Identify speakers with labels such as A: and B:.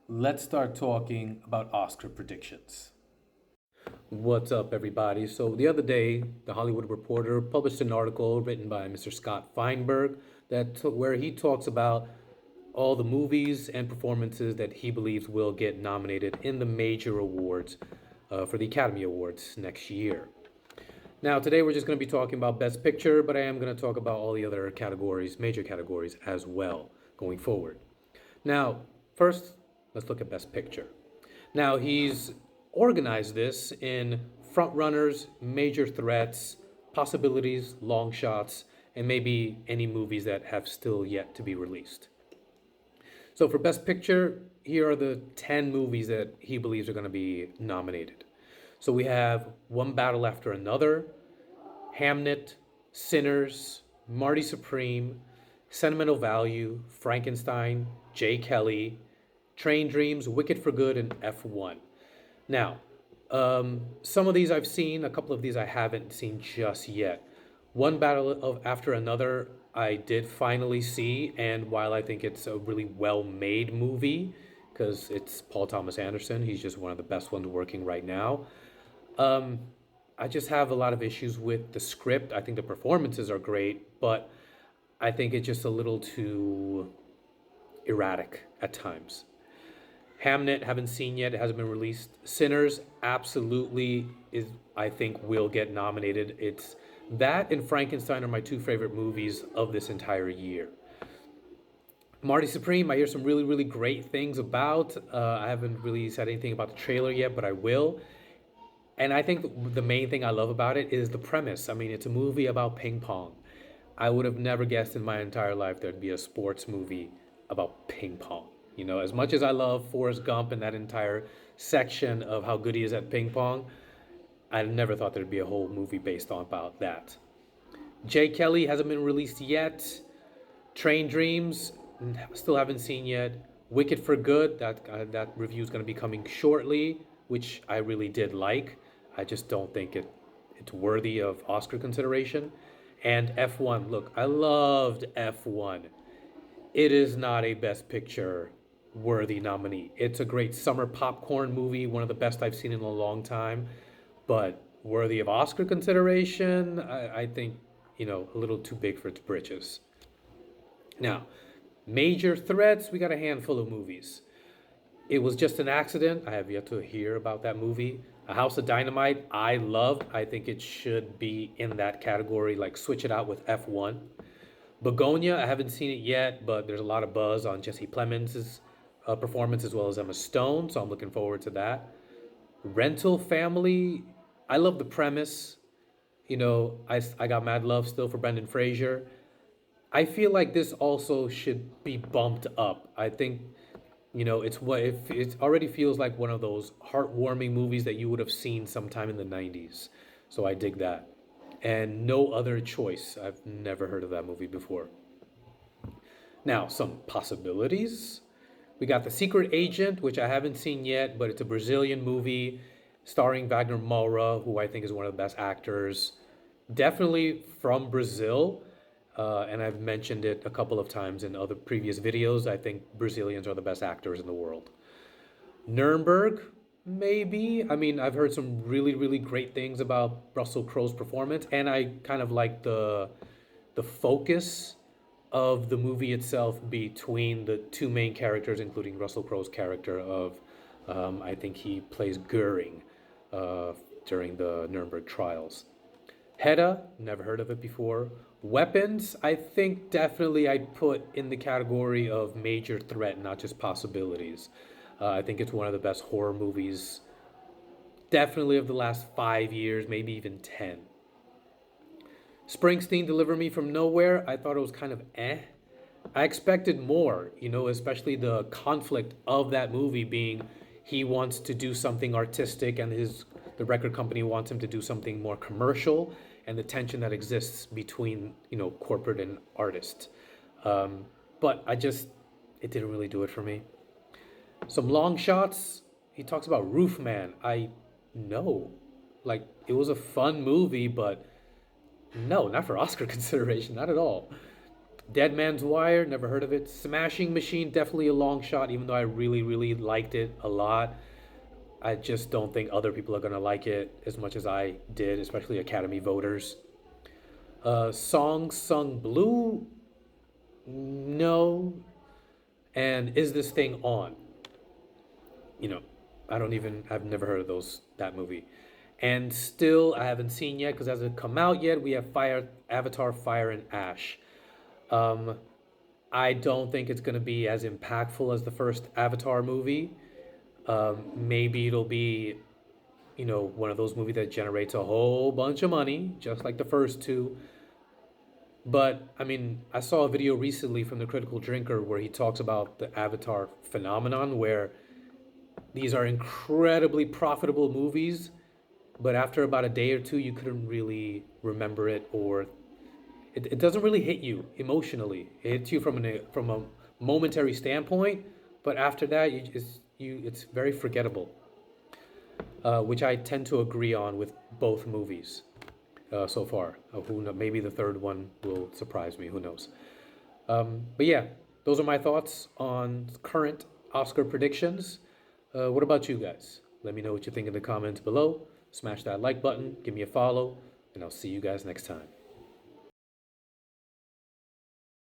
A: let's start talking about Oscar predictions.
B: What's up, everybody? So, the other day, The Hollywood Reporter published an article written by Mr. Scott Feinberg where he talks about all the movies and performances that he believes will get nominated in the major awards for the Academy Awards next year. Now, today we're just going to be talking about Best Picture, but I am going to talk about all the other categories, major categories as well, going forward. Now, first, let's look at Best Picture. Now, he's organized this in frontrunners, major threats, possibilities, long shots, and maybe any movies that have still yet to be released. So, for Best Picture, here are the 10 movies that he believes are going to be nominated. So, we have One Battle After Another, Hamnet, Sinners, Marty Supreme, Sentimental Value, Frankenstein, Jay Kelly, Train Dreams, Wicked for Good, and F1. Now, some of these I've seen, a couple of these I haven't seen just yet. One Battle of After Another I did finally see, and while I think it's a really well-made movie, because it's Paul Thomas Anderson, he's just one of the best ones working right now. Um, I just have a lot of issues with the script. I think the performances are great, but I think it's just a little too erratic at times. Hamnet, haven't seen yet. It hasn't been released. Sinners, absolutely is. I think will get nominated. It's that and Frankenstein are my two favorite movies of this entire year. Marty Supreme, I hear some really, really great things about. I haven't really said anything about the trailer yet, but I will. And I think the main thing I love about it is the premise. I mean, it's a movie about ping pong. I would have never guessed in my entire life there'd be a sports movie about ping pong. You know, as much as I love Forrest Gump and that entire section of how good he is at ping pong, I never thought there'd be a whole movie based on about that. Jay Kelly hasn't been released yet. Train Dreams, still haven't seen yet. Wicked for Good, that review is going to be coming shortly, which I really did like. I just don't think it's worthy of Oscar consideration. And F1, look, I loved F1. It is not a Best Picture worthy nominee. It's a great summer popcorn movie, one of the best I've seen in a long time, but worthy of Oscar consideration, I think, a little too big for its britches. Now, major threats, we got a handful of movies. It Was Just an Accident. I have yet to hear about that movie. A House of Dynamite, I loved. I think it should be in that category, like switch it out with F1. Begonia, I haven't seen it yet, but there's a lot of buzz on Jesse Plemons' performance as well as Emma Stone, so I'm looking forward to that. Rental Family, I love the premise. I got mad love still for Brendan Fraser. I feel like this also should be bumped up. I think, it already feels like one of those heartwarming movies that you would have seen sometime in the 90s. So I dig that. And No Other Choice. I've never heard of that movie before. Now, some possibilities. We got The Secret Agent, which I haven't seen yet, but it's a Brazilian movie starring Wagner Moura, who I think is one of the best actors. Definitely from Brazil. And I've mentioned it a couple of times in other previous videos. I think Brazilians are the best actors in the world. Nuremberg, maybe. I mean, I've heard some really, really great things about Russell Crowe's performance, and I kind of like the focus of the movie itself between the two main characters, including Russell Crowe's character of, I think he plays Goering uh, during the Nuremberg trials. Hedda, never heard of it before. Weapons, I think definitely I'd put in the category of major threat, not just possibilities. I think it's one of the best horror movies, definitely of the last 5 years, maybe even 10. Springsteen, Deliver Me from Nowhere, I thought it was kind of eh. I expected more, especially the conflict of that movie being he wants to do something artistic and the record company wants him to do something more commercial and the tension that exists between, corporate and artist. But it didn't really do it for me. Some long shots. He talks about Roof Man. I know. Like, it was a fun movie, but no, not for Oscar consideration, not at all. Dead Man's Wire, never heard of it. Smashing Machine, definitely a long shot, even though I really, really liked it a lot. I just don't think other people are gonna like it as much as I did, especially Academy voters. Song Sung Blue, no. And Is This Thing On? You know, I've never heard of that movie. And still, I haven't seen yet because it hasn't come out yet. We have Avatar, Fire and Ash. Um, I don't think it's gonna be as impactful as the first Avatar movie. Maybe it'll be, one of those movies that generates a whole bunch of money, just like the first two. But I mean, I saw a video recently from the Critical Drinker where he talks about the Avatar phenomenon, where these are incredibly profitable movies, but after about a day or two, you couldn't really remember it, or it doesn't really hit you emotionally. It hits you from a momentary standpoint, but after that, it's very forgettable, which I tend to agree on with both movies so far. Maybe the third one will surprise me. Who knows? But yeah, those are my thoughts on current Oscar predictions. What about you guys? Let me know what you think in the comments below. Smash that like button, give me a follow, and I'll see you guys next time.